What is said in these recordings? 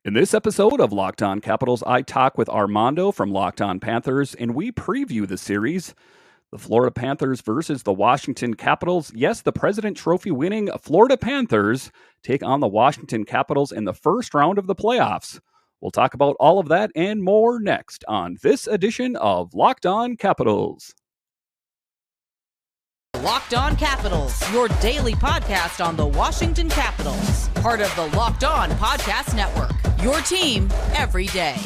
In this episode of Locked On Capitals, I talk with Armando from Locked On Panthers, and we preview the series, the Florida Panthers versus the Washington Capitals. Yes, the President Trophy winning Florida Panthers take on the Washington Capitals in the first round of the playoffs. We'll talk about all of that and more next on this edition of Locked On Capitals. Locked On Capitals, your daily podcast on the Washington Capitals. Part of the Locked On Podcast Network, your team every day.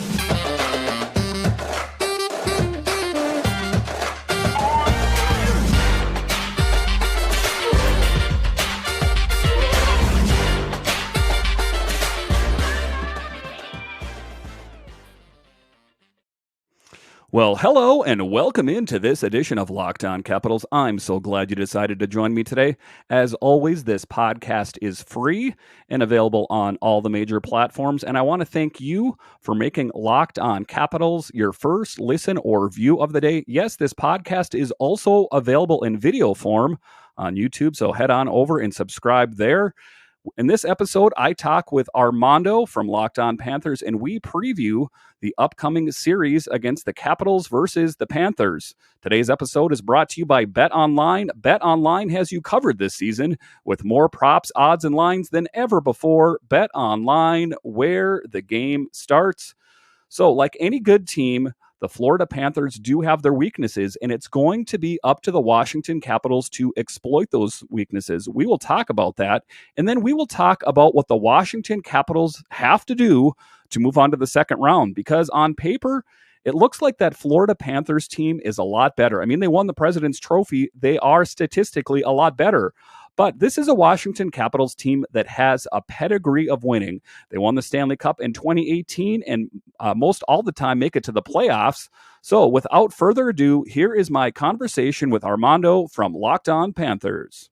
Well, hello and welcome into this edition of Locked On Capitals. I'm so glad you decided to join me today. As always, this podcast is free and available on all the major platforms. And I want to thank you for making Locked On Capitals your first listen or view of the day. Yes, this podcast is also available in video form on YouTube, so head on over and subscribe there. In this episode, I talk with Armando from Locked On Panthers, and we preview the upcoming series against the Capitals versus the Panthers. Today's episode is brought to you by BetOnline. BetOnline has you covered this season with more props, odds, and lines than ever before. BetOnline, where the game starts. So, like any good team, the Florida Panthers do have their weaknesses, and it's going to be up to the Washington Capitals to exploit those weaknesses. We will talk about that, and then we will talk about what the Washington Capitals have to do to move on to the second round, because on paper, it looks like that Florida Panthers team is a lot better. I mean, they won the President's Trophy. They are statistically a lot better. But this is a Washington Capitals team that has a pedigree of winning. They won the Stanley Cup in 2018 and most all the time make it to the playoffs. So without further ado, here is my conversation with Armando from Locked On Panthers.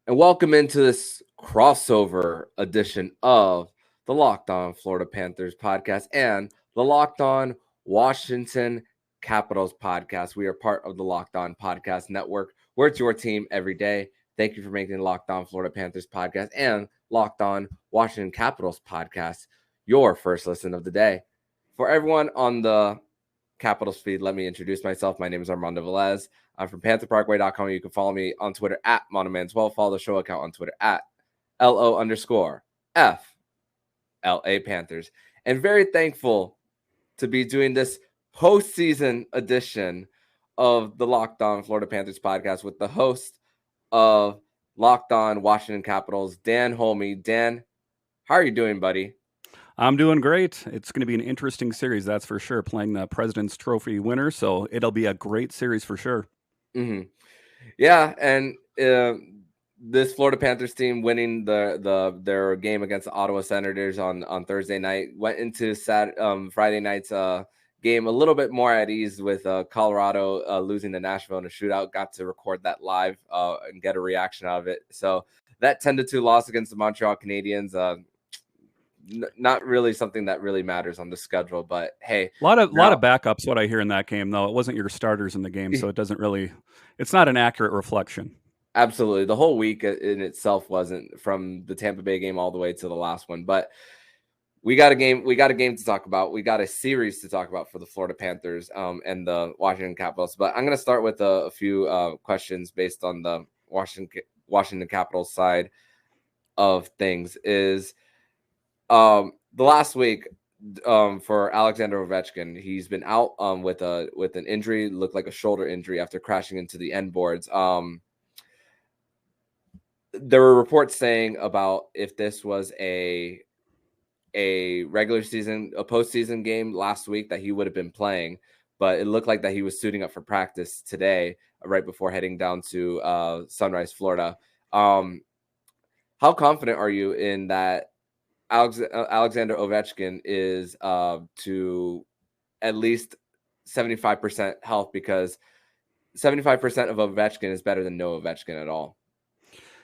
And welcome into this crossover edition of the Locked On Florida Panthers podcast and the Locked On Washington Capitals podcast. We are part of the Locked On Podcast Network, where it's your team every day. Thank you for making the Locked On Florida Panthers podcast and Locked On Washington Capitals podcast your first listen of the day. For everyone on the Capitals feed, let me introduce myself. My name is Armando Velez. I'm from PantherParkway.com. You can follow me on Twitter at Monoman12. Follow the show account on Twitter at LO_FLA Panthers. And very thankful to be doing this postseason edition of the Locked On Florida Panthers podcast with the host of Locked On Washington Capitals, Dan Holme. Dan, how are you doing, buddy? I'm doing great. It's going to be an interesting series, that's for sure, playing the President's Trophy winner. So it'll be a great series for sure. Mm-hmm. Yeah, and this Florida Panthers team winning their game against the Ottawa Senators on Thursday night went into Friday night's game a little bit more at ease with Colorado losing to Nashville in a shootout. Got to record that live and get a reaction out of it. So that 10-2 loss against the Montreal Canadiens, not really something that really matters on the schedule, but hey, a lot of backups. What I hear in that game, though, it wasn't your starters in the game, so it's not an accurate reflection. Absolutely, the whole week in itself wasn't, from the Tampa Bay game all the way to the last one, but we got a game to talk about. We got a series to talk about for the Florida Panthers and the Washington Capitals. But I'm going to start with a few questions based on the Washington Capitals side of things. Is the last week for Alexander Ovechkin, he's been out with an injury, looked like a shoulder injury after crashing into the end boards. There were reports saying about if this was a regular season, a postseason game last week, that he would have been playing, but it looked like that he was suiting up for practice today, right before heading down to Sunrise, Florida. How confident are you in that Alexander Ovechkin is to at least 75% health? Because 75% of Ovechkin is better than no Ovechkin at all.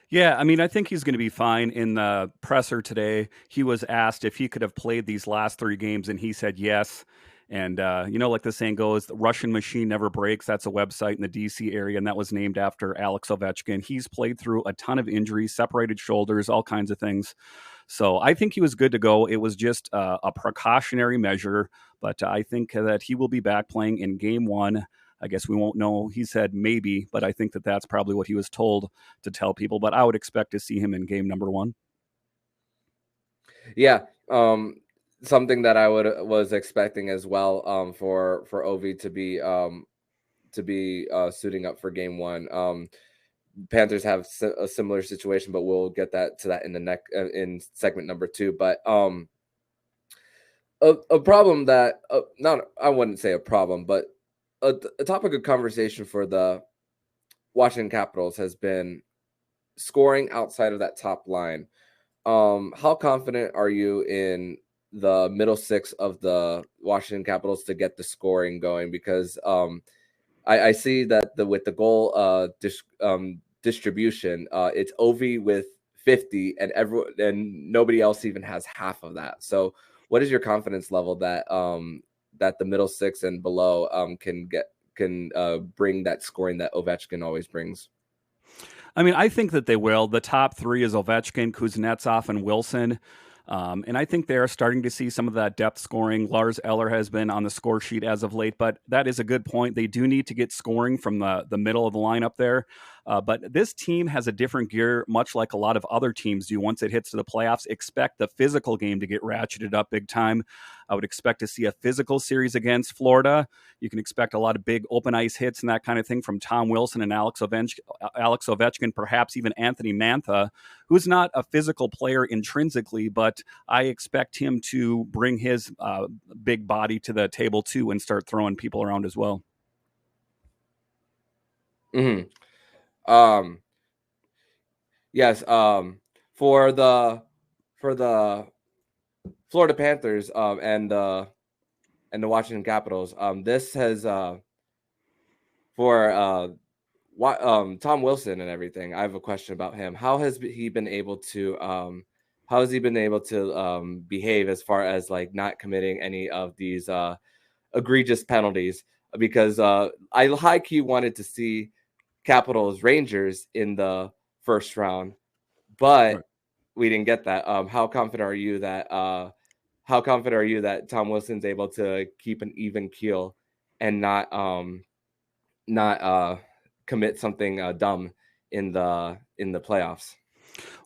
Yeah, I mean, I think he's going to be fine. In the presser today, he was asked if he could have played these last three games, and he said yes. And, like the saying goes, the Russian machine never breaks. That's a website in the DC area, and that was named after Alex Ovechkin. He's played through a ton of injuries, separated shoulders, all kinds of things. So I think he was good to go. It was just a precautionary measure, but I think that he will be back playing in game one. I guess we won't know. He said maybe, but I think that that's probably what he was told to tell people. But I would expect to see him in game number one. Yeah. Something that I was expecting as well, for Ovi to be suiting up for game one. Panthers have a similar situation, but we'll get to that in the in segment number 2. But a problem that I wouldn't say a problem, but a topic of conversation for the Washington Capitals has been scoring outside of that top line. How confident are you in the middle six of the Washington Capitals to get the scoring going? Because I see that with the goal distribution, it's Ovi with 50, and nobody else even has half of that. So, what is your confidence level that that the middle six and below can bring that scoring that Ovechkin always brings? I mean, I think that they will. The top three is Ovechkin, Kuznetsov, and Wilson. And I think they are starting to see some of that depth scoring. Lars Eller has been on the score sheet as of late, but that is a good point. They do need to get scoring from the middle of the lineup there. But this team has a different gear, much like a lot of other teams do. Once it hits to the playoffs, expect the physical game to get ratcheted up big time. I would expect to see a physical series against Florida. You can expect a lot of big open ice hits and that kind of thing from Tom Wilson and Alex Ovechkin, perhaps even Anthony Mantha, who's not a physical player intrinsically, but I expect him to bring his big body to the table too and start throwing people around as well. Mm-hmm. Yes. For the Florida Panthers and the Washington Capitals, this has for Tom Wilson and everything. I have a question about him. How has he been able to behave as far as like not committing any of these egregious penalties? Because I high key wanted to see Capitals Rangers in the first round, but we didn't get that. How confident are you that Tom Wilson's able to keep an even keel and not commit something dumb in the playoffs?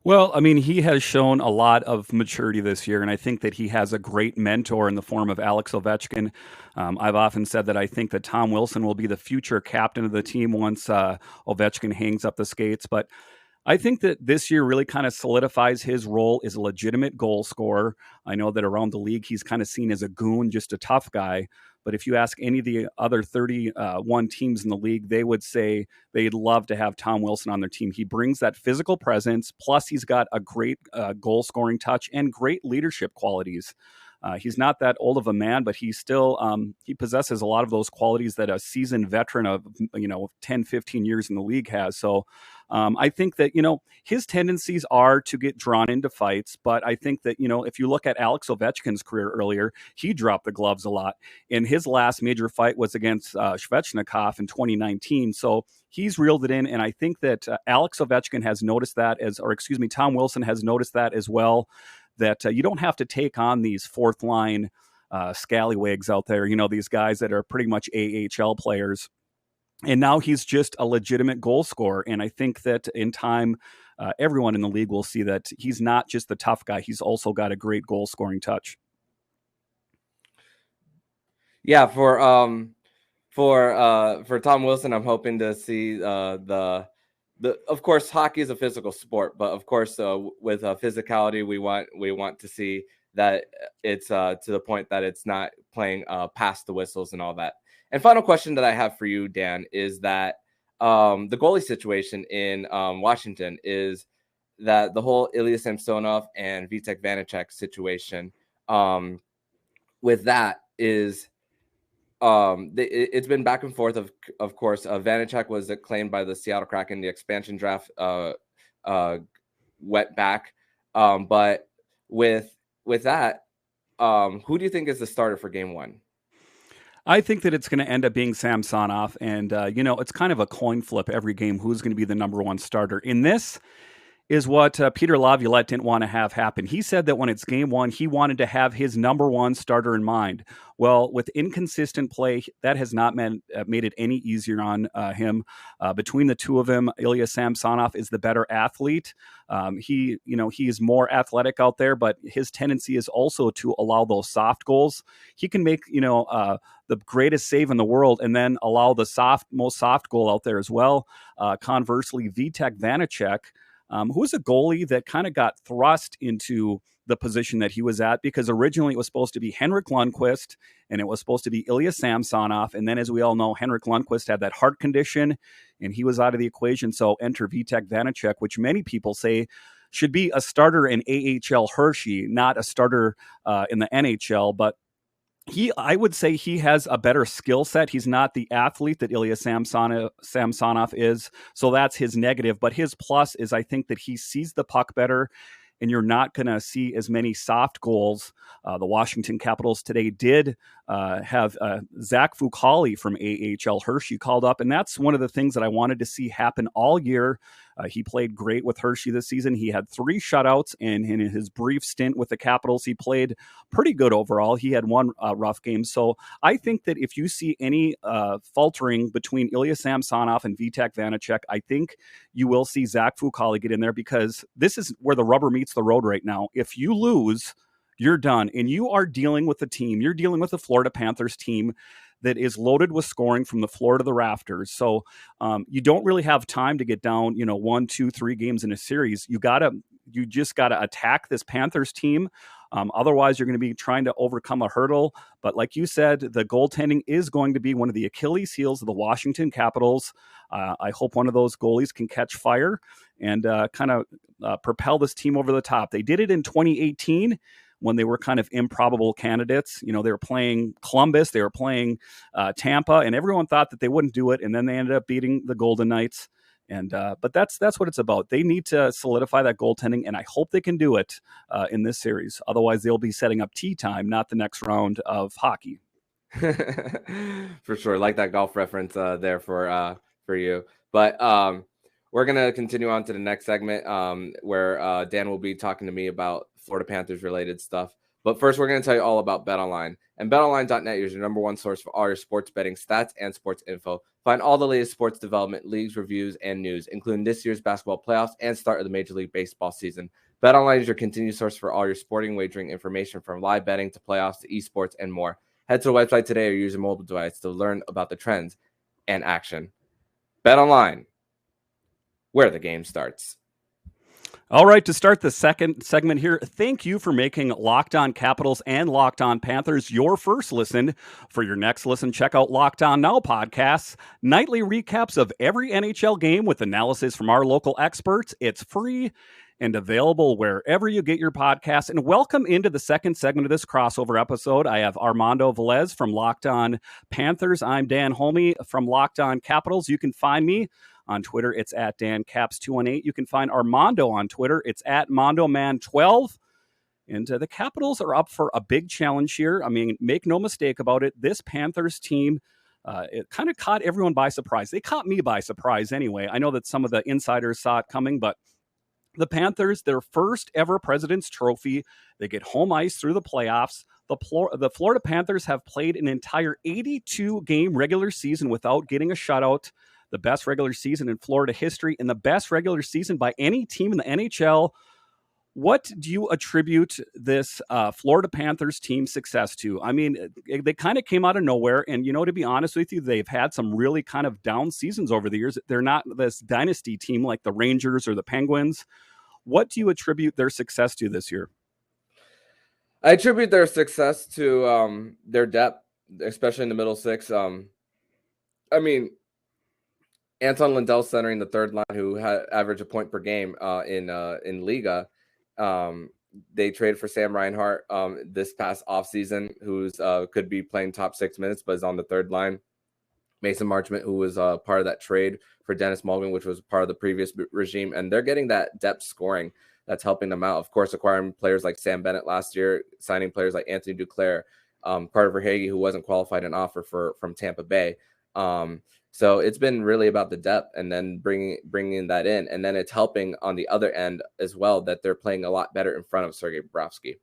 Well, I mean, he has shown a lot of maturity this year, and I think that he has a great mentor in the form of Alex Ovechkin. I've often said that I think that Tom Wilson will be the future captain of the team once Ovechkin hangs up the skates. But I think that this year really kind of solidifies his role as a legitimate goal scorer. I know that around the league, he's kind of seen as a goon, just a tough guy. But if you ask any of the other 31 teams in the league, they would say they'd love to have Tom Wilson on their team. He brings that physical presence, plus he's got a great goal scoring touch and great leadership qualities. He's not that old of a man, but he still he possesses a lot of those qualities that a seasoned veteran of 10, 15 years in the league has. So I think that his tendencies are to get drawn into fights, but I think that if you look at Alex Ovechkin's career earlier, he dropped the gloves a lot. And his last major fight was against Svechnikov in 2019. So he's reeled it in, and I think that Alex Ovechkin has noticed that Tom Wilson has noticed that as well. That you don't have to take on these fourth line scallywags out there, these guys that are pretty much AHL players. And now he's just a legitimate goal scorer. And I think that in time, everyone in the league will see that he's not just the tough guy. He's also got a great goal scoring touch. Yeah, for Tom Wilson, I'm hoping to see of course, hockey is a physical sport, but of course, with physicality, we want to see that it's to the point that it's not playing past the whistles and all that. And final question that I have for you, Dan, is that the goalie situation in Washington is that the whole Ilya Samsonov and Vitek Vanacek situation with that is it's been back and forth. Of course, Vanacek was claimed by the Seattle Kraken. The expansion draft went back, but with that, who do you think is the starter for Game 1? I think that it's going to end up being Samsonov, and it's kind of a coin flip every game who's going to be the number one starter. In this is what Peter Laviolette didn't want to have happen. He said that when it's game one, he wanted to have his number one starter in mind. Well, with inconsistent play, that has not made it any easier on him. Between the two of them, Ilya Samsonov is the better athlete. He is more athletic out there, but his tendency is also to allow those soft goals. He can make, the greatest save in the world and then allow the most soft goal out there as well. Conversely, Vitek Vanacek, who was a goalie that kind of got thrust into the position that he was at, because originally it was supposed to be Henrik Lundqvist and it was supposed to be Ilya Samsonov. And then, as we all know, Henrik Lundqvist had that heart condition and he was out of the equation. So enter Vitek Vanacek, which many people say should be a starter in AHL Hershey, not a starter in the NHL. But I would say he has a better skill set. He's not the athlete that Ilya Samsonov is, so that's his negative. But his plus is, I think, that he sees the puck better, and you're not going to see as many soft goals. The Washington Capitals today did have Zach Fucale from AHL Hershey called up, and that's one of the things that I wanted to see happen all year. He played great with Hershey this season. He had 3 shutouts, and in his brief stint with the Capitals, he played pretty good overall. He had 1 rough game. So I think that if you see any faltering between Ilya Samsonov and Vitek Vanacek, I think you will see Zach Fucale get in there, because this is where the rubber meets the road right now. If you lose, you're done, and you are dealing with a team. You're dealing with the Florida Panthers team that is loaded with scoring from the floor to the rafters. So you don't really have time to get down, 1, 2, 3 games in a series. You just gotta attack this Panthers team. Otherwise, you're going to be trying to overcome a hurdle. But like you said, the goaltending is going to be one of the Achilles heels of the Washington Capitals. I hope one of those goalies can catch fire and kind of propel this team over the top. They did it in 2018. When they were kind of improbable candidates. They were playing Columbus, they were playing Tampa, and everyone thought that they wouldn't do it, and then they ended up beating the Golden Knights. And but that's what it's about. They need to solidify that goaltending, and I hope they can do it in this series. Otherwise, they'll be setting up tea time, not the next round of hockey. For sure, like that golf reference there for you. But we're gonna continue on to the next segment where Dan will be talking to me about Florida Panthers related stuff. But first, we're going to tell you all about BetOnline. And BetOnline.net is your number one source for all your sports betting stats and sports info. Find all the latest sports development, leagues, reviews, and news, including this year's basketball playoffs and start of the Major League Baseball season. BetOnline is your continued source for all your sporting wagering information, from live betting to playoffs to esports and more. Head to the website today or use your mobile device to learn about the trends and action. BetOnline, where the game starts. All right, to start the second segment here, thank you for making Locked On Capitals and Locked On Panthers your first listen. For your next listen, check out Locked On Now podcasts, nightly recaps of every NHL game with analysis from our local experts. It's free and available wherever you get your podcasts. And welcome into the second segment of this crossover episode. I have Armando Velez from Locked On Panthers. I'm Dan Holme from Locked On Capitals. You can find me on Twitter, it's at DanCaps218. You can find Armando on Twitter. It's at MondoMan12. And the Capitals are up for a big challenge here. I mean, make no mistake about it. This Panthers team, it kind of caught everyone by surprise. They caught me by surprise anyway. I know that some of the insiders saw it coming, but the Panthers, their first ever President's Trophy. They get home ice through the playoffs. The Florida Panthers have played an entire 82-game regular season without getting a shutout. The best regular season in Florida history and the best regular season by any team in the NHL. What do you attribute this Florida Panthers team success to? I mean, they kind of came out of nowhere. And, to be honest with you, they've had some really kind of down seasons over the years. They're not this dynasty team like the Rangers or the Penguins. What do you attribute their success to this year? I attribute their success to their depth, especially in the middle six. Anton Lundell centering the third line, who had averaged a point per game in Liga. They traded for Sam Reinhart this past offseason, who's could be playing top 6 minutes, but is on the third line. Mason Marchment, who was part of that trade for Dennis Mulligan, which was part of the previous regime. And they're getting that depth scoring that's helping them out. Of course, acquiring players like Sam Bennett last year, signing players like Anthony Duclair, Carter Verhaeghe, who wasn't qualified an offer from Tampa Bay. So it's been really about the depth, and then bringing that in, and then it's helping on the other end as well that they're playing a lot better in front of Sergei Bobrovsky.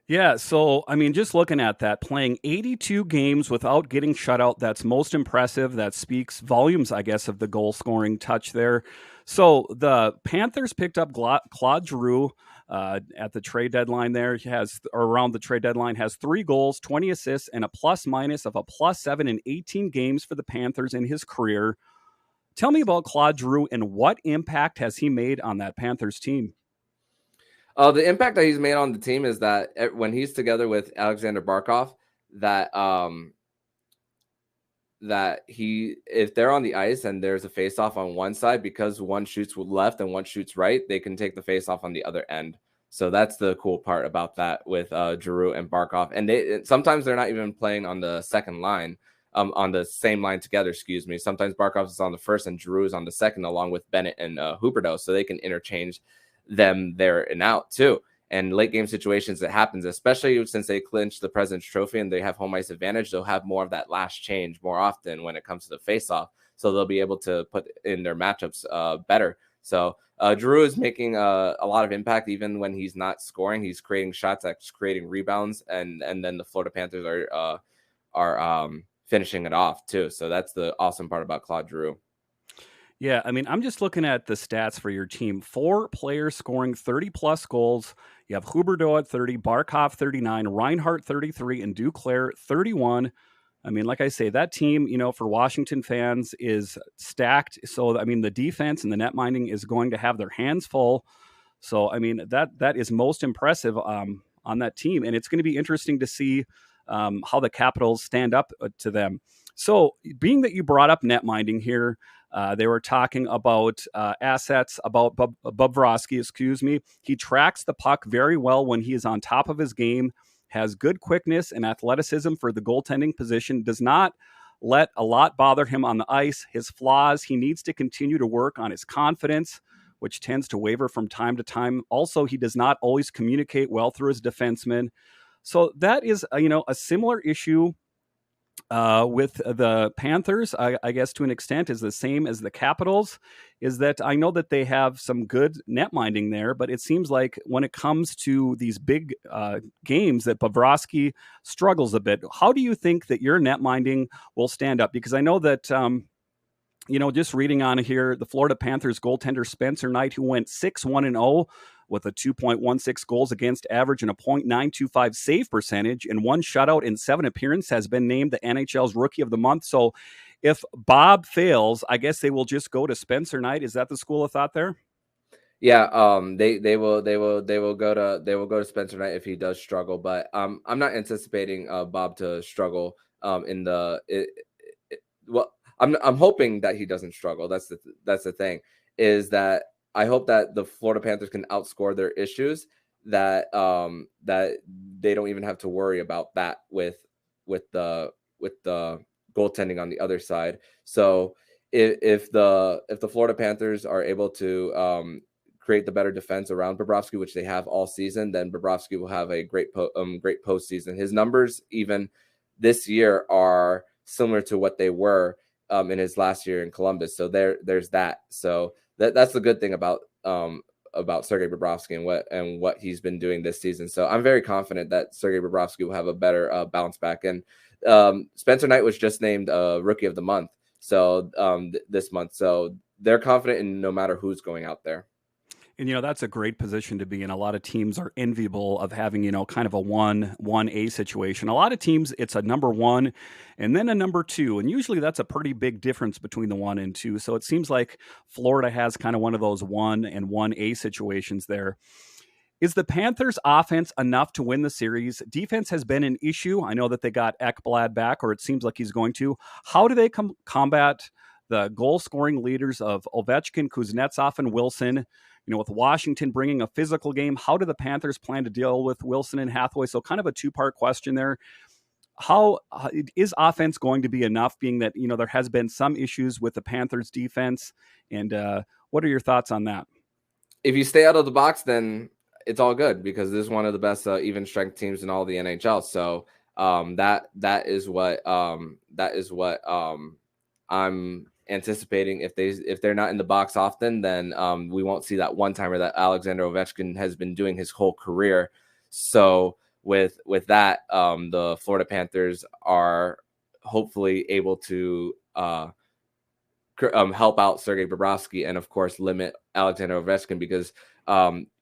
Yeah, so, I mean, just looking at that, playing 82 games without getting shut out, that's most impressive. That speaks volumes, I guess, of the goal-scoring touch there. So the Panthers picked up Claude Giroux at the trade deadline there. Around the trade deadline, has 3 goals, 20 assists, and a plus-minus of a +7 in 18 games for the Panthers in his career. Tell me about Claude Giroux and what impact has he made on that Panthers team? The impact that he's made on the team is that when he's together with Alexander Barkov, if they're on the ice and there's a face-off on one side, because one shoots left and one shoots right, they can take the face-off on the other end. So that's the cool part about that with Giroux and Barkov. And sometimes they're not even playing on the second line, on the same line together, excuse me. Sometimes Barkov is on the first and Giroux is on the second, along with Bennett and Huberdeau, so they can interchange them there and out too. And late game situations, that happens, especially since they clinched the President's Trophy and they have home ice advantage. They'll have more of that last change more often when it comes to the face-off, so they'll be able to put in their matchups better. So Giroux is making a lot of impact even when he's not scoring. He's creating shots, that's creating rebounds, and then the Florida Panthers are finishing it off too. So that's the awesome part about Claude Giroux. Yeah, I mean, I'm just looking at the stats for your team. 4 players scoring 30-plus goals. You have Huberdeau at 30, Barkov 39, Reinhart 33, and Duclair 31. I mean, like I say, that team, for Washington fans is stacked. So, I mean, the defense and the net minding is going to have their hands full. So, I mean, that is most impressive on that team. And it's going to be interesting to see how the Capitals stand up to them. So, being that you brought up net minding here, they were talking about assets, about Bobrovsky, excuse me. He tracks the puck very well when he is on top of his game, has good quickness and athleticism for the goaltending position, does not let a lot bother him on the ice. His flaws, he needs to continue to work on his confidence, which tends to waver from time to time. Also, he does not always communicate well through his defensemen. So that is, a similar issue with the Panthers, I guess to an extent, is the same as the Capitals, is that I know that they have some good net minding there, but it seems like when it comes to these big games that Bobrovsky struggles a bit. How do you think that your net minding will stand up? Because I know that, just reading on here, the Florida Panthers goaltender Spencer Knight, who went 6-1-0 with a 2.16 goals against average and a .925 save percentage and 1 shutout in 7 appearances, has been named the NHL's Rookie of the Month. So if Bob fails, I guess they will just go to Spencer Knight. Is that the school of thought there? Yeah, they will go to Spencer Knight if he does struggle, but I'm not anticipating Bob to struggle I'm hoping that he doesn't struggle. That's the thing, is that I hope that the Florida Panthers can outscore their issues, that they don't even have to worry about that with the goaltending on the other side. So if the Florida Panthers are able to create the better defense around Bobrovsky, which they have all season, then Bobrovsky will have a great postseason. His numbers even this year are similar to what they were in his last year in Columbus. So there's that. So that's the good thing about Sergei Bobrovsky and what he's been doing this season. So I'm very confident that Sergei Bobrovsky will have a better bounce back. And Spencer Knight was just named Rookie of the Month this month. So they're confident in no matter who's going out there. And, that's a great position to be in. A lot of teams are enviable of having, kind of a 1A situation. A lot of teams, it's a number 1 and then a number 2. And usually that's a pretty big difference between the 1 and 2. So it seems like Florida has kind of one of those 1 and 1A situations there. Is the Panthers offense enough to win the series? Defense has been an issue. I know that they got Ekblad back, or it seems like he's going to. How do they combat the goal-scoring leaders of Ovechkin, Kuznetsov, and Wilson? With Washington bringing a physical game, how do the Panthers plan to deal with Wilson and Hathaway? So kind of a 2-part question there. How is offense going to be enough, being that, there has been some issues with the Panthers defense? And what are your thoughts on that? If you stay out of the box, then it's all good because this is one of the best even strength teams in all the NHL. So that is what I'm anticipating. If they're not in the box often, then we won't see that one timer that Alexander Ovechkin has been doing his whole career. So with that, the Florida Panthers are hopefully able to help out Sergei Bobrovsky and of course limit Alexander Ovechkin, because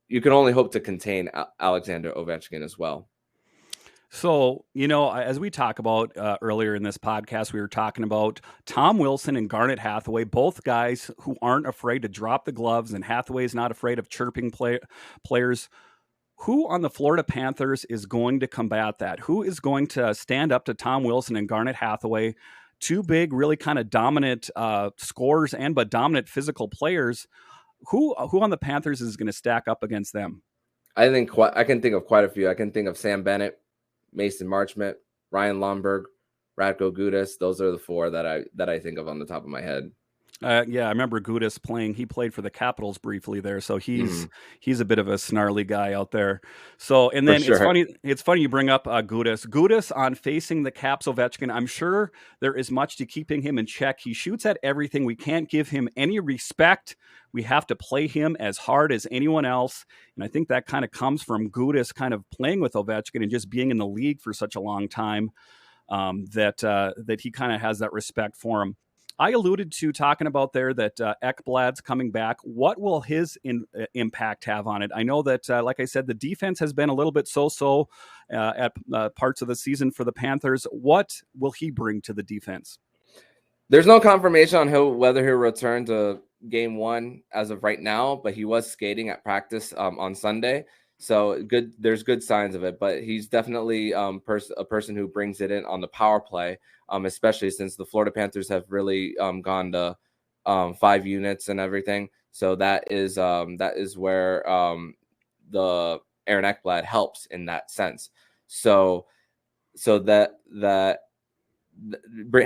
you can only hope to contain Alexander Ovechkin as well. So, as we talk about earlier in this podcast, we were talking about Tom Wilson and Garnet Hathaway, both guys who aren't afraid to drop the gloves, and Hathaway's not afraid of chirping players. Who on the Florida Panthers is going to combat that? Who is going to stand up to Tom Wilson and Garnet Hathaway, two big, really kind of dominant scorers but dominant physical players? Who on the Panthers is going to stack up against them? I can think of quite a few. I can think of Sam Bennett, Mason Marchment, Ryan Lomberg, Radko Gudas. Those are the four that I think of on the top of my head. Yeah, I remember Gudas playing. He played for the Capitals briefly there, so he's a bit of a snarly guy out there. So, and then it's funny you bring up Gudas. Gudas on facing the Caps Ovechkin. I'm sure there is much to keeping him in check. He shoots at everything. We can't give him any respect. We have to play him as hard as anyone else. And I think that kind of comes from Gudas kind of playing with Ovechkin and just being in the league for such a long time, that he kind of has that respect for him. I alluded to talking about there that Ekblad's coming back. What will his impact have on it? I know that, like I said, the defense has been a little bit so-so at parts of the season for the Panthers. What will he bring to the defense? There's no confirmation on whether he'll return to game one as of right now, but he was skating at practice on Sunday. So good. There's good signs of it, but he's definitely a person who brings it in on the power play, especially since the Florida Panthers have really gone to 5 units and everything. So that is where the Aaron Ekblad helps in that sense. So that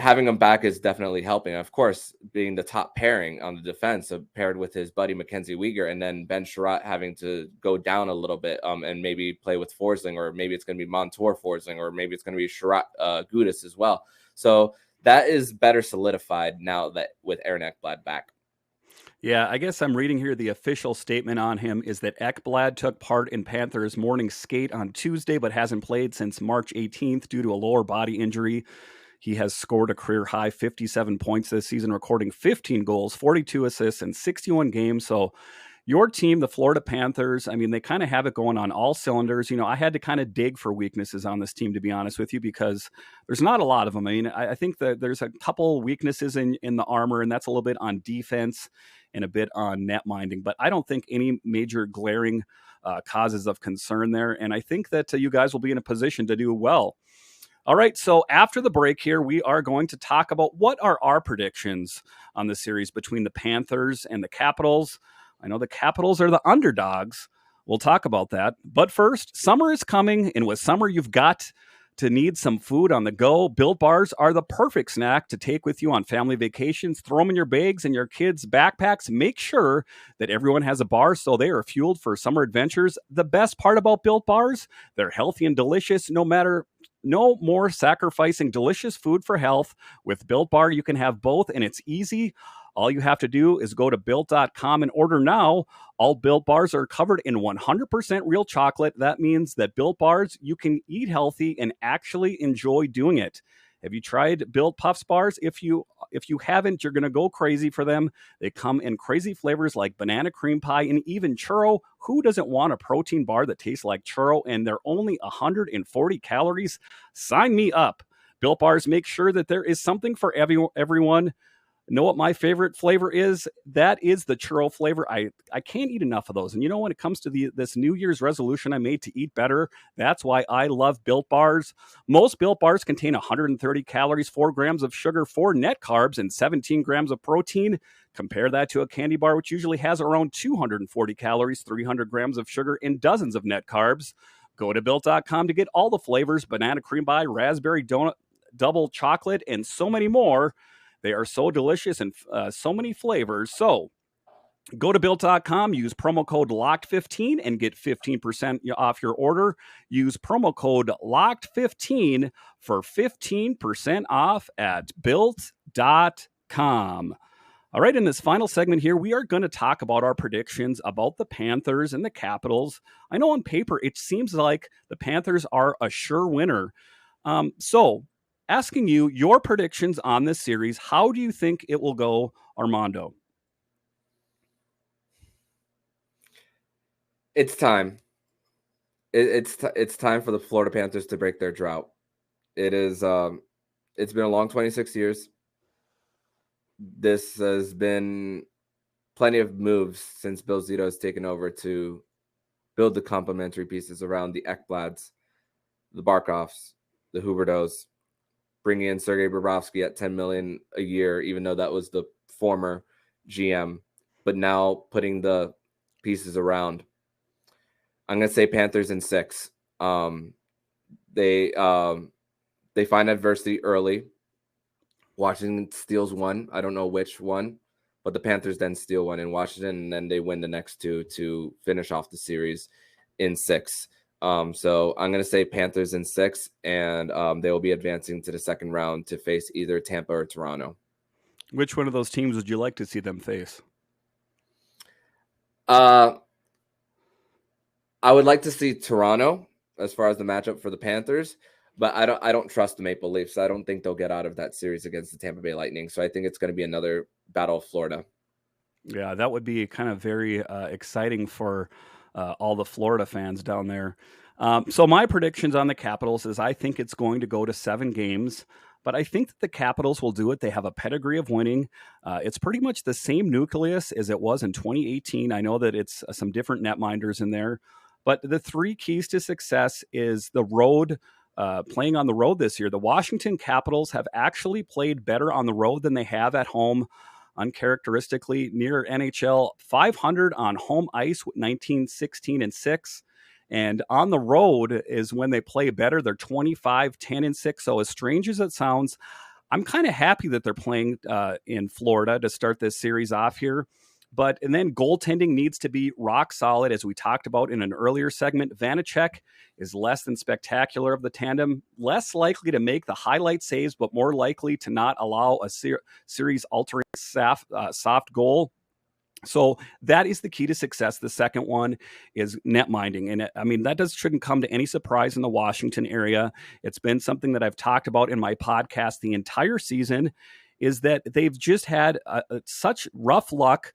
having him back is definitely helping. Of course, being the top pairing on the defense, paired with his buddy Mackenzie Weegar, and then Ben Sherratt having to go down a little bit and maybe play with Forsling, or maybe it's going to be Montour Forsling, or maybe it's going to be Sherratt Gudas as well. So that is better solidified now that with Aaron Ekblad back. Yeah, I guess I'm reading here the official statement on him is that Ekblad took part in Panthers morning skate on Tuesday, but hasn't played since March 18th due to a lower body injury. He has scored a career-high 57 points this season, recording 15 goals, 42 assists, in 61 games. So your team, the Florida Panthers, I mean, they kind of have it going on all cylinders. I had to kind of dig for weaknesses on this team, to be honest with you, because there's not a lot of them. I mean, I think that there's a couple weaknesses in the armor, and that's a little bit on defense and a bit on net minding. But I don't think any major glaring causes of concern there. And I think that you guys will be in a position to do well. All right, so after the break here, we are going to talk about what are our predictions on the series between the Panthers and the Capitals. I know the Capitals are the underdogs. We'll talk about that. But first, summer is coming, and with summer, you've got to need some food on the go. Built Bars are the perfect snack to take with you on family vacations. Throw them in your bags and your kids' backpacks. Make sure that everyone has a bar so they are fueled for summer adventures. The best part about Built Bars, they're healthy and delicious no more sacrificing delicious food for health. With Built Bar, you can have both, and it's easy. All you have to do is go to Built.com and order now. All Built Bars are covered in 100% real chocolate. That means that Built Bars, you can eat healthy and actually enjoy doing it. Have you tried Built Puffs bars? If you haven't, you're going to go crazy for them. They come in crazy flavors like banana cream pie and even churro. Who doesn't want a protein bar that tastes like churro? And they're only 140 calories. Sign me up. Built Bars make sure that there is something for everyone. Know what my favorite flavor is? That is the churro flavor. I can't eat enough of those. And when it comes to this New Year's resolution I made to eat better, that's why I love Built Bars. Most Built Bars contain 130 calories, 4 grams of sugar, 4 net carbs, and 17 grams of protein. Compare that to a candy bar, which usually has around 240 calories, 300 grams of sugar, and dozens of net carbs. Go to Built.com to get all the flavors: banana cream pie, raspberry donut, double chocolate, and so many more. They are so delicious and so many flavors. So Go to Built.com, use promo code LOCKED15 and get 15% off your order. Use promo code LOCKED15 for 15% off at Built.com. All right, in this final segment here, we are going to talk about our predictions about the Panthers and the Capitals. I know on paper, it seems like the Panthers are a sure winner. So asking you your predictions on this series, how do you think it will go, Armando? It's time. It's time for the Florida Panthers to break their drought. It is. It's been a long 26 years. This has been plenty of moves since Bill Zito has taken over to build the complementary pieces around the Ekblads, the Barkovs, the Huberdeaus, bringing in Sergei Bobrovsky at $10 million a year, even though that was the former GM, but now putting the pieces around. I'm going to say Panthers in 6. They find adversity early. Washington steals one. I don't know which one, but the Panthers then steal one in Washington, and then they win the next 2 to finish off the series in 6. So I'm going to say Panthers in 6, and they will be advancing to the second round to face either Tampa or Toronto. Which one of those teams would you like to see them face? I would like to see Toronto as far as the matchup for the Panthers, but I don't trust the Maple Leafs. I don't think they'll get out of that series against the Tampa Bay Lightning. So I think it's going to be another Battle of Florida. Yeah, that would be kind of very exciting for all the Florida fans down there. So my predictions on the Capitals is I think it's going to go to 7 games. But I think that the Capitals will do it. They have a pedigree of winning. It's pretty much the same nucleus as it was in 2018. I know that it's some different netminders in there. But the 3 keys to success is the road, playing on the road this year. The Washington Capitals have actually played better on the road than they have at home, uncharacteristically near NHL 500 on home ice with 19-16-6. And on the road is when they play better. They're 25-10-6. So as strange as it sounds, I'm kind of happy that they're playing in Florida to start this series off here. And then goaltending needs to be rock solid, as we talked about in an earlier segment. Vanacek is less than spectacular of the tandem, less likely to make the highlight saves, but more likely to not allow a series-altering soft goal. So that is the key to success. The second one is net minding. And I mean, that shouldn't come to any surprise in the Washington area. It's been something that I've talked about in my podcast the entire season, is that they've just had such rough luck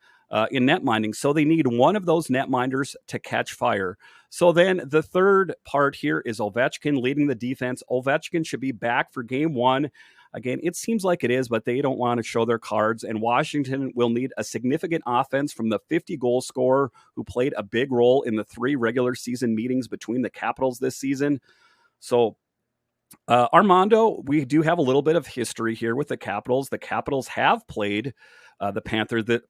in net minding. So they need one of those net minders to catch fire. So then the third part here is Ovechkin leading the defense. Ovechkin should be back for game 1. Again, it seems like it is, but they don't want to show their cards. And Washington will need a significant offense from the 50-goal scorer who played a big role in the 3 regular season meetings between the Capitals this season. So Armando, we do have a little bit of history here with the Capitals. The Capitals have played the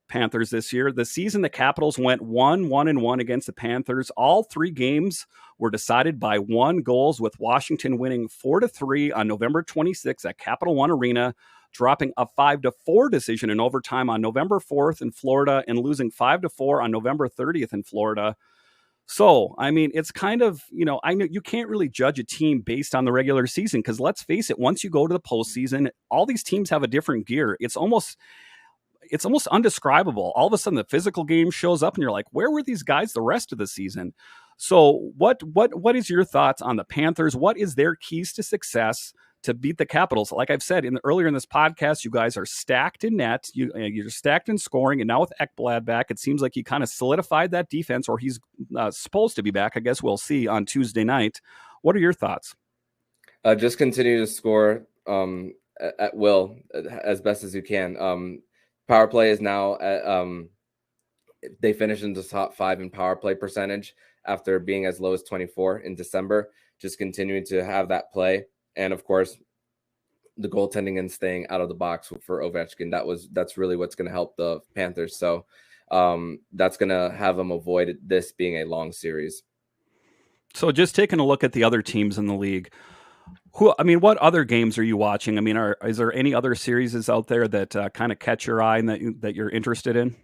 Panthers this year. The season, the Capitals went 1-1-1 against the Panthers. All 3 games were decided by 1 goals, with Washington winning 4-3 on November 26th at Capital One Arena, dropping a 5-4 decision in overtime on November 4th in Florida, and losing 5-4 on November 30th in Florida. So, I mean, it's kind of, I know you can't really judge a team based on the regular season, because let's face it, once you go to the postseason, all these teams have a different gear. It's almost undescribable. All of a sudden, the physical game shows up, and you're like, where were these guys the rest of the season? So what is your thoughts on the Panthers? What is their keys to success to beat the Capitals? Like I've said earlier in this podcast, you guys are stacked in net. You're stacked in scoring, and now with Ekblad back, it seems like he kind of solidified that defense, or he's supposed to be back. I guess we'll see on Tuesday night. What are your thoughts? Just continue to score at will as best as you can. Power play is now at, they finished in the top 5 in power play percentage after being as low as 24 in December. Just continuing to have that play. And of course, the goaltending and staying out of the box for Ovechkin. That's really what's going to help the Panthers. So that's going to have them avoid this being a long series. So just taking a look at the other teams in the league, what other games are you watching? I mean, is there any other series out there that kind of catch your eye and that you're interested in?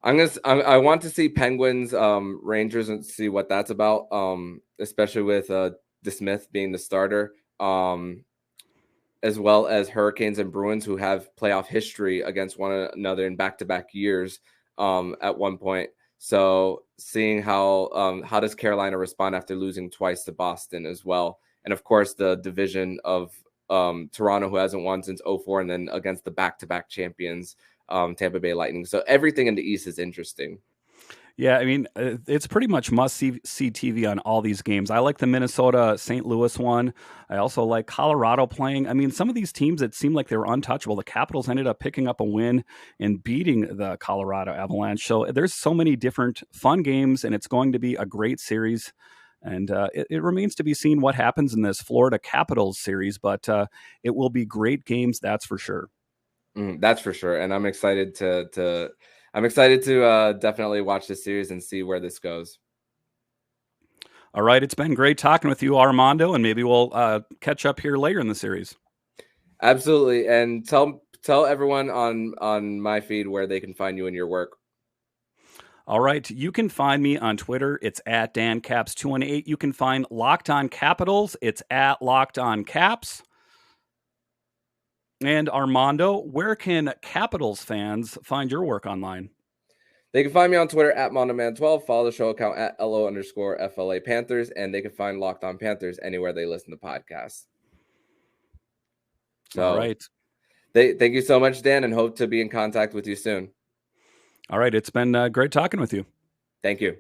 I want to see Penguins, Rangers, and see what that's about. Especially with DeSmith being the starter, as well as Hurricanes and Bruins, who have playoff history against one another in back-to-back years. At one point, so seeing how does Carolina respond after losing twice to Boston as well, and of course the division of Toronto, who hasn't won since 2004, and then against the back-to-back champions. Tampa Bay Lightning. So everything in the East is interesting. Yeah, I mean, it's pretty much must-see TV on all these games. I like the Minnesota-St. Louis one. I also like Colorado playing. I mean, some of these teams that seemed like they were untouchable. The Capitals ended up picking up a win and beating the Colorado Avalanche. So there's so many different fun games, and it's going to be a great series. And it remains to be seen what happens in this Florida Capitals series, but it will be great games, that's for sure. That's for sure, and I'm excited to definitely watch this series and see where this goes. All right, it's been great talking with you, Armando, and maybe we'll catch up here later in the series. Absolutely, and tell everyone on my feed where they can find you and your work. All right, you can find me on Twitter. It's at DanCaps218. You can find Locked On Capitals. It's at Locked On Caps. And Armando, where can Capitals fans find your work online? They can find me on Twitter at MondoMan12. Follow the show account at LO_FLA Panthers, and they can find Locked On Panthers anywhere they listen to podcasts. So, all right. Thank you so much, Dan, and hope to be in contact with you soon. All right, it's been great talking with you. Thank you.